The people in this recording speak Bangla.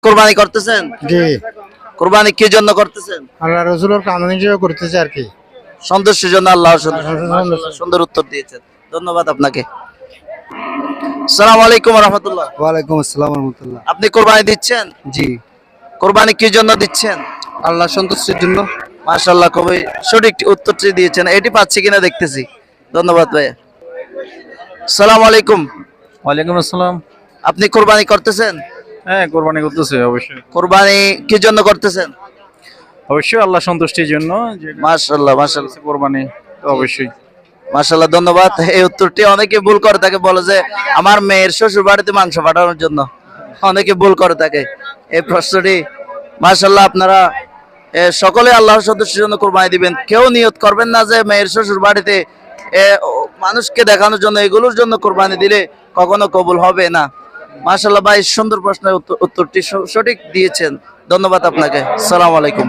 কুরবানি করতেছেন? জি, কুরবানি কি জন্য করতেছেন? আল্লাহ রসুলের কানুন হিসেবে করতেছে আর কি। সন্তুষ্টির জন্য। আল্লাহ সন্তুষ্টির জন্য। মাশাআল্লাহ, সুন্দর উত্তর দিয়েছেন, ধন্যবাদ আপনাকে। আসসালামু আলাইকুম রাহমাতুল্লাহ। ওয়ালাইকুম আসসালাম রহমতুল্লাহ। আপনি কুরবানি দিচ্ছেন? জি, কুরবানি কি জন্য দিচ্ছেন? আল্লাহ সন্তুষ্টির জন্য। মাশাআল্লাহ, খুবই সঠিক উত্তরটি দিয়েছেন। এটি পাচ্ছি কিনা দেখতেছি। ধন্যবাদ ভাইয়া। আসসালামু আলাইকুম। ওয়ালাইকুম আসসালাম। আপনি কুরবানি করতেছেন? হ্যাঁ, কোরবানি করতেছে অবশ্যই। কুরবানি কি জন্য করতেছেন? অবশ্যই আল্লাহ সন্তুষ্টির জন্য যে মাশাআল্লাহ, মাশাআল্লাহ, কোরবানি তো অবশ্যই। মাশাআল্লাহ, ধন্যবাদ। এই উত্তরটি অনেকে ভুল করে থাকে, বলে যে আমার মেয়ের শ্বশুর বাড়িতে মাংস পাঠানোর জন্য। অনেকে ভুল করে থাকে এই প্রশ্নটি। মাশাআল্লাহ, আপনারা সকলে আল্লাহর সন্তুষ্টির জন্য কুরবানি দিবেন। কেউ নিয়ত করবেন না যে মেয়ের শ্বশুর বাড়িতে মানুষকে দেখানোর জন্য, এগুলোর জন্য কুরবানি দিলে কখনো কবুল হবে না। মাশাআল্লাহ ভাই, সুন্দর প্রশ্নের উত্তরটি সঠিক দিয়েছেন, ধন্যবাদ আপনাকে। আসসালামু আলাইকুম।